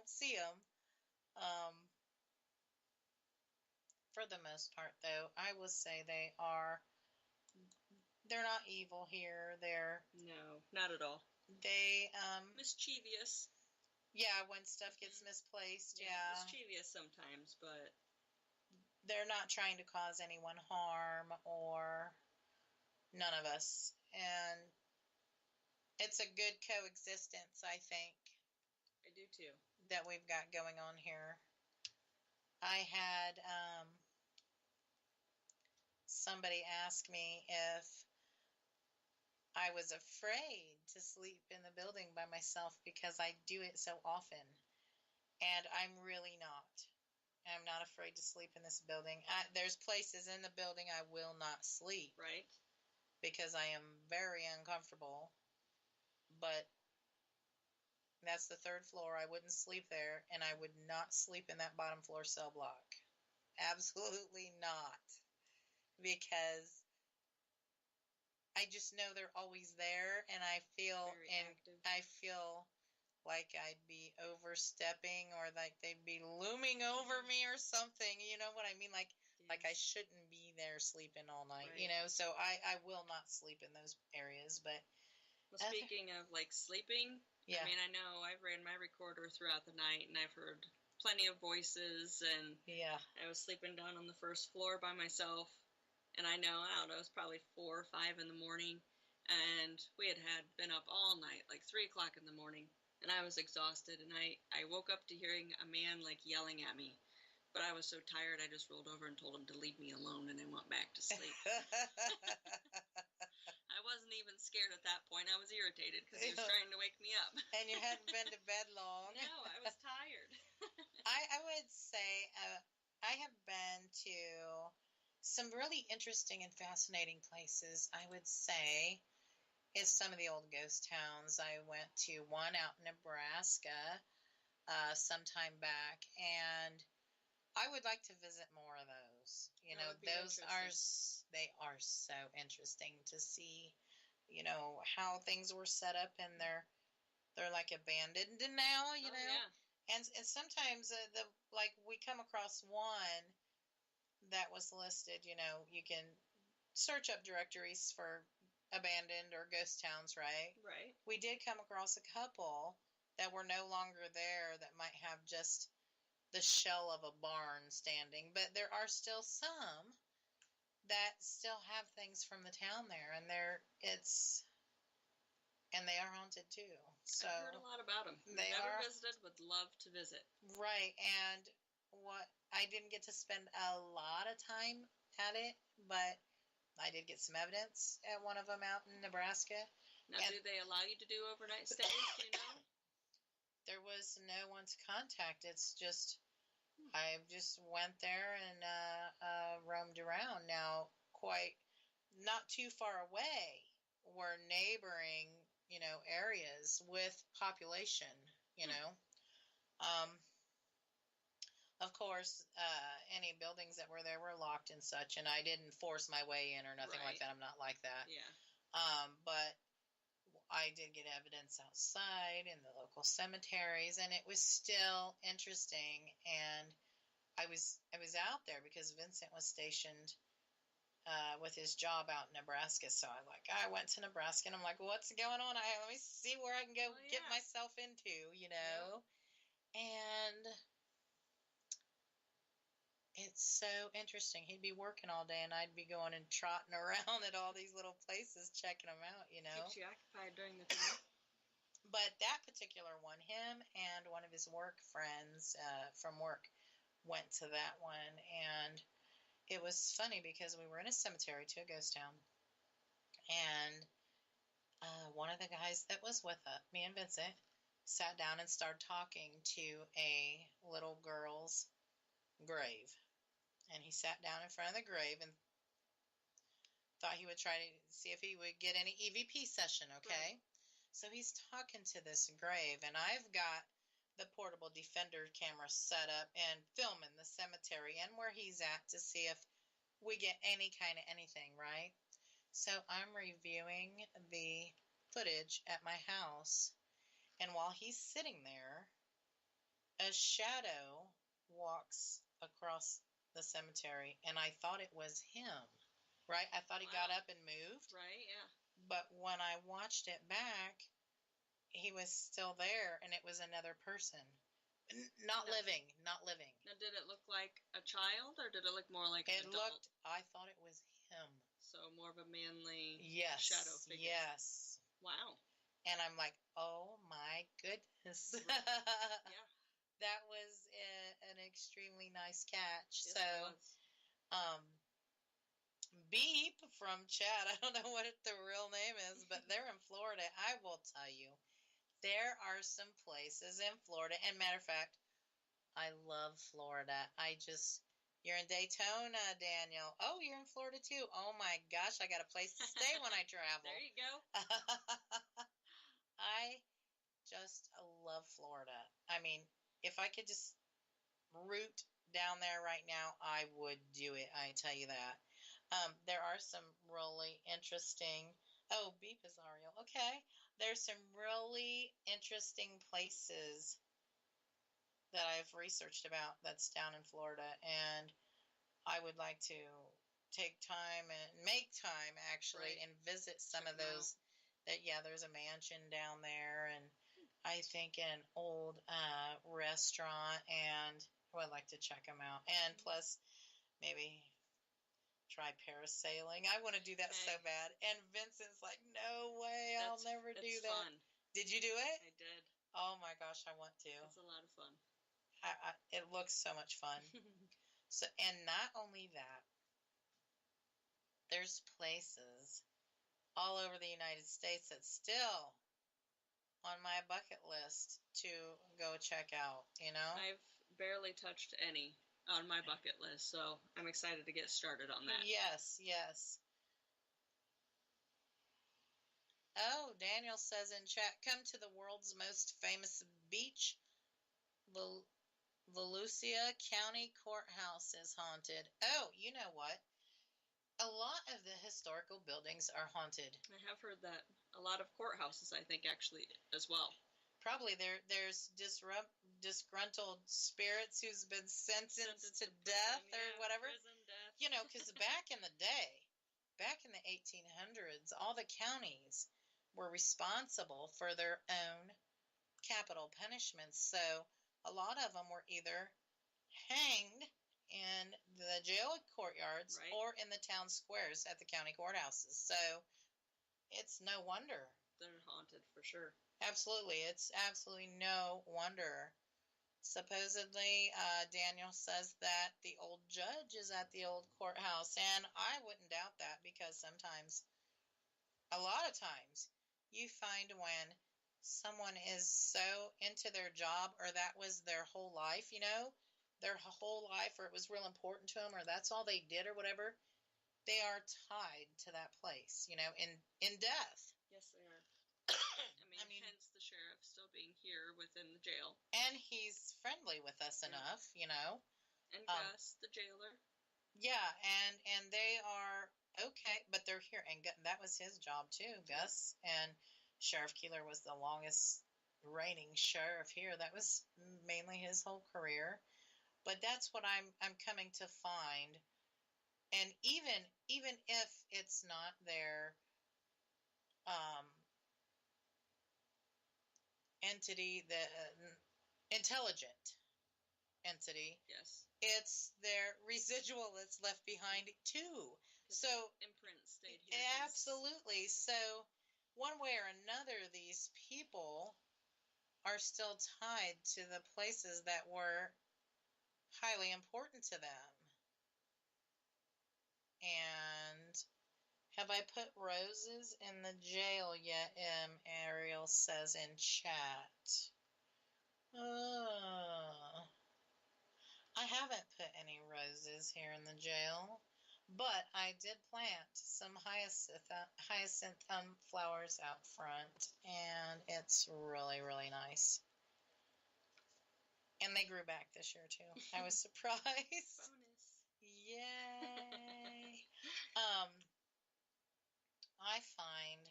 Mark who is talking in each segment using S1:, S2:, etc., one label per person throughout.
S1: don't see them. For the most part, though, I will say they're not evil here.
S2: No, not at all.
S1: They,
S2: mischievous.
S1: Yeah, when stuff gets misplaced, yeah.
S2: Mischievous sometimes, but
S1: they're not trying to cause anyone harm, or none of us. And it's a good coexistence, I think.
S2: I do too.
S1: That we've got going on here. I had somebody ask me if I was afraid to sleep in the building by myself because I do it so often. And I'm really not. I'm not afraid to sleep in this building. There's places in the building I will not sleep.
S2: Right.
S1: Because I am very uncomfortable. But that's the 3rd floor. I wouldn't sleep there, and I would not sleep in that bottom floor cell block. Absolutely not. Because I just know they're always there, and I feel like I'd be overstepping, or like they'd be looming over me or something. You know what I mean? Like I shouldn't be there sleeping all night. Right. You know, so I will not sleep in those areas. But
S2: well, speaking of like sleeping, yeah. I mean, I know I've ran my recorder throughout the night, and I've heard plenty of voices, and
S1: yeah,
S2: I was sleeping down on the 1st floor by myself. And I don't know, it was probably 4 or 5 in the morning, and we had been up all night, like 3 o'clock in the morning, and I was exhausted, and I woke up to hearing a man, like, yelling at me, but I was so tired, I just rolled over and told him to leave me alone, and I went back to sleep. I wasn't even scared at that point. I was irritated because he was trying to wake me up.
S1: And you hadn't been to bed long.
S2: No, I was tired.
S1: I would say I have been to some really interesting and fascinating places, I would say, is some of the old ghost towns. I went to one out in Nebraska some time back, and I would like to visit more of those. You know, those they are so interesting to see, you know, how things were set up, and they're like abandoned now, you know.
S2: Yeah.
S1: And sometimes we come across one that was listed, you know, you can search up directories for abandoned or ghost towns, right?
S2: Right.
S1: We did come across a couple that were no longer there that might have just the shell of a barn standing, but there are still some that still have things from the town there, and they are haunted too. So
S2: I've heard a lot about them. Never visited, would love to visit.
S1: Right, and what I didn't get to spend a lot of time at it, but I did get some evidence at one of them out in Nebraska.
S2: Now, do they allow you to do overnight stays? Do you know?
S1: There was no one to contact. It's just I just went there and roamed around. Now, quite not too far away were neighboring, you know, areas with population, you know. Of course, any buildings that were there were locked and such, and I didn't force my way in or nothing like that. I'm not like that.
S2: Yeah.
S1: But I did get evidence outside in the local cemeteries, and it was still interesting. And I was out there because Vincent was stationed with his job out in Nebraska. So I went to Nebraska, and I'm like, what's going on? Let me see where I can go get myself into, you know. Yeah. And it's so interesting. He'd be working all day, and I'd be going and trotting around at all these little places, checking them out, you know.
S2: Keeps you occupied during the time.
S1: But that particular one, him and one of his work friends from work went to that one, and it was funny because we were in a cemetery to a ghost town, and one of the guys that was with us, me and Vincent, sat down and started talking to a little girl's grave. And he sat down in front of the grave and thought he would try to see if he would get any EVP session, okay? Right. So he's talking to this grave, and I've got the portable Defender camera set up and filming the cemetery and where he's at to see if we get any kind of anything, right? So I'm reviewing the footage at my house, and while he's sitting there, a shadow walks across the cemetery, and I thought it was him, right? I thought he got up and moved.
S2: Right, yeah.
S1: But when I watched it back, he was still there, and it was another person. Not living.
S2: Now, did it look like a child, or did it look more like an adult?
S1: I thought it was him.
S2: So more of a manly
S1: shadow
S2: figure.
S1: Yes.
S2: Wow.
S1: And I'm like, oh my goodness.
S2: Yeah.
S1: That was an extremely nice catch.
S2: Yes,
S1: so,
S2: it was.
S1: Beep from Chad. I don't know what the real name is, but they're in Florida. I will tell you, there are some places in Florida. And matter of fact, I love Florida. You're in Daytona, Daniel. Oh, you're in Florida too. Oh my gosh, I got a place to stay when I travel.
S2: There you go.
S1: I just love Florida. I mean, if I could just root down there right now, I would do it. I tell you that. There are some really interesting. Oh, beep is Ariel. Okay. There's some really interesting places that I've researched about that's down in Florida, and I would like to take time and make time actually and visit some of those. There's a mansion down there, and I think an old restaurant, and I would like to check them out. And plus, maybe try parasailing. I want to do that so bad. And Vincent's like, no way, I'll never do that. Fun. Did you do it?
S2: I did.
S1: Oh my gosh, I want to.
S2: It's a lot of fun.
S1: It looks so much fun. So, and not only that, there's places all over the United States that's still on my bucket list to go check out,
S2: I've barely touched any on my bucket list, so I'm excited to get started on that.
S1: Yes. Oh, Daniel says in chat, come to the world's most famous beach. Volusia County Courthouse is haunted. Oh, you know what? A lot of the historical buildings are haunted.
S2: I have heard that. A lot of courthouses, I think, actually, as well.
S1: Probably there's disgruntled spirits who's been sentenced to death or whatever.
S2: Prison death.
S1: Because back in the day, back in the 1800s, all the counties were responsible for their own capital punishments. So a lot of them were either hanged in the jail courtyards or in the town squares at the county courthouses. So it's no wonder.
S2: They're haunted for sure.
S1: Absolutely. It's absolutely no wonder. Supposedly, Daniel says that the old judge is at the old courthouse, and I wouldn't doubt that because a lot of times, you find when someone is so into their job or that was their whole life, their whole life, or it was real important to them, or that's all they did or whatever, they are tied to that place, in death.
S2: Yes, they are. I mean, hence the sheriff still being here within the jail.
S1: And he's friendly with us enough,
S2: And Gus, the jailer.
S1: Yeah, and they are okay, but they're here. And that was his job too, Gus. And Sheriff Keeler was the longest reigning sheriff here. That was mainly his whole career. But that's what I'm coming to find. And even if it's not their entity, the intelligent entity.
S2: Yes.
S1: It's their residual that's left behind too. So
S2: imprint stayed here.
S1: Absolutely. So one way or another, these people are still tied to the places that were highly important to them. And have I put roses in the jail yet? Ariel says in chat. I haven't put any roses here in the jail, but I did plant some hyacinth flowers out front, and it's really, really nice. And they grew back this year too. I was surprised.
S2: Bonus.
S1: Yay. I find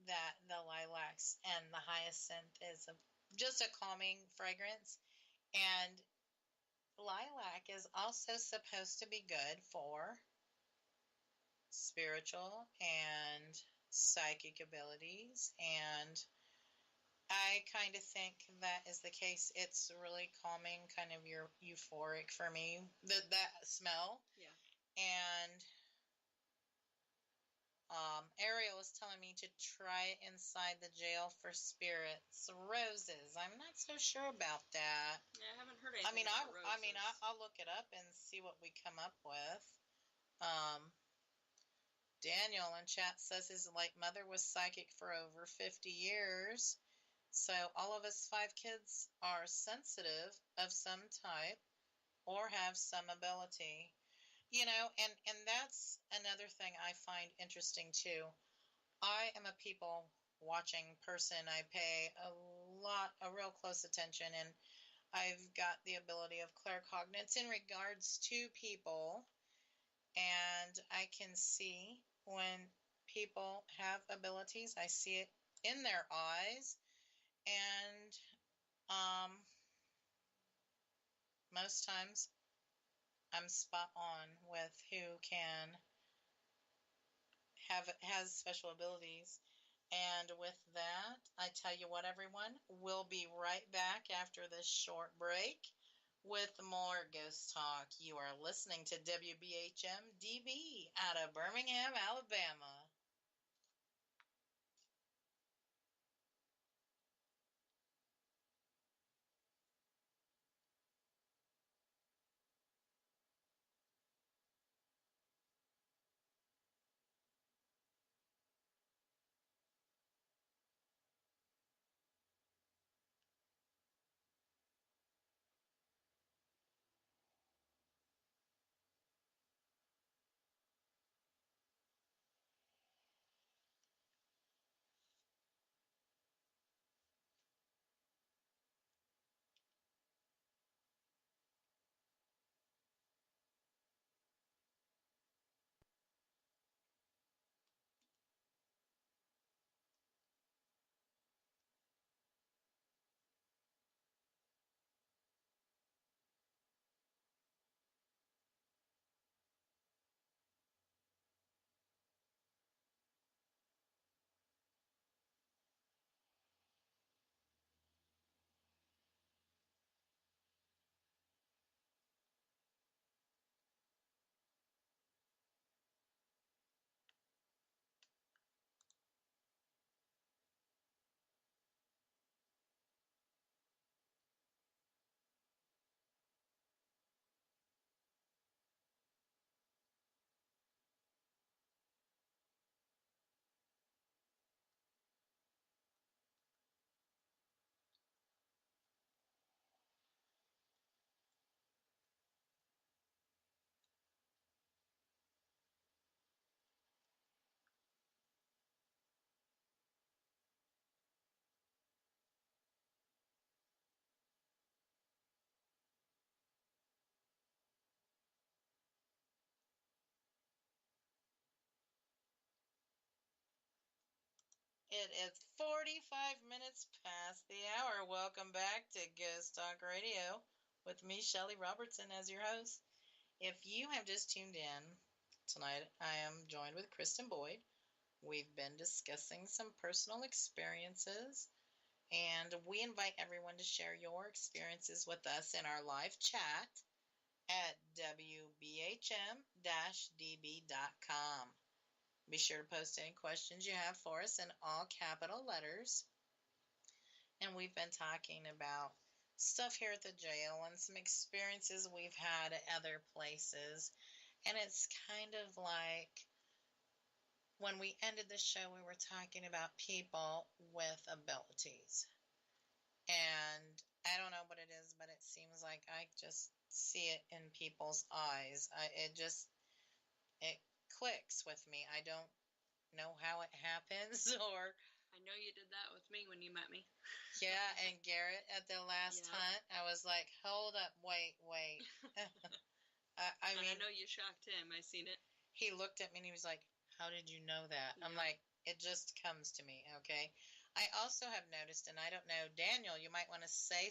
S1: that the lilacs and the hyacinth is just a calming fragrance. And lilac is also supposed to be good for spiritual and psychic abilities. And I kind of think that is the case. It's really calming, kind of euphoric for me, that smell.
S2: Yeah.
S1: And Ariel was telling me to try it inside the jail for spirits. Roses. I'm not so sure about that.
S2: Yeah, I haven't heard anything about roses.
S1: I'll look it up and see what we come up with. Um, Daniel in chat says his late mother was psychic for over 50 years. So all of us 5 kids are sensitive of some type or have some ability. And that's another thing I find interesting too. I am a people watching person. I pay a real close attention, and I've got the ability of claircognizance in regards to people, and I can see when people have abilities. I see it in their eyes, and most times I'm spot on with who has special abilities. And with that, I tell you what, everyone, we'll be right back after this short break with more Ghost Talk. You are listening to WBHM DB out of Birmingham, Alabama. It is 45 minutes past the hour. Welcome back to Ghost Talk Radio with me, Shelly Robertson, as your host. If you have just tuned in, tonight I am joined with Kristin Boyd. We've been discussing some personal experiences, and we invite everyone to share your experiences with us in our live chat at wbhm-db.com. Be sure to post any questions you have for us in all capital letters. And we've been talking about stuff here at the jail and some experiences we've had at other places. And it's kind of like when we ended the show, we were talking about people with abilities. And I don't know what it is, but it seems like I just see it in people's eyes. It clicks with me. I don't know how it happens or
S2: I know you did that with me when you met me.
S1: Yeah, and Garrett at the last hunt, I was like, hold up, wait. I mean,
S2: I know you shocked him. I seen it.
S1: He looked at me and he was like, how did you know that? Yeah. I'm like, it just comes to me, okay? I also have noticed, and I don't know, Daniel, you might want to say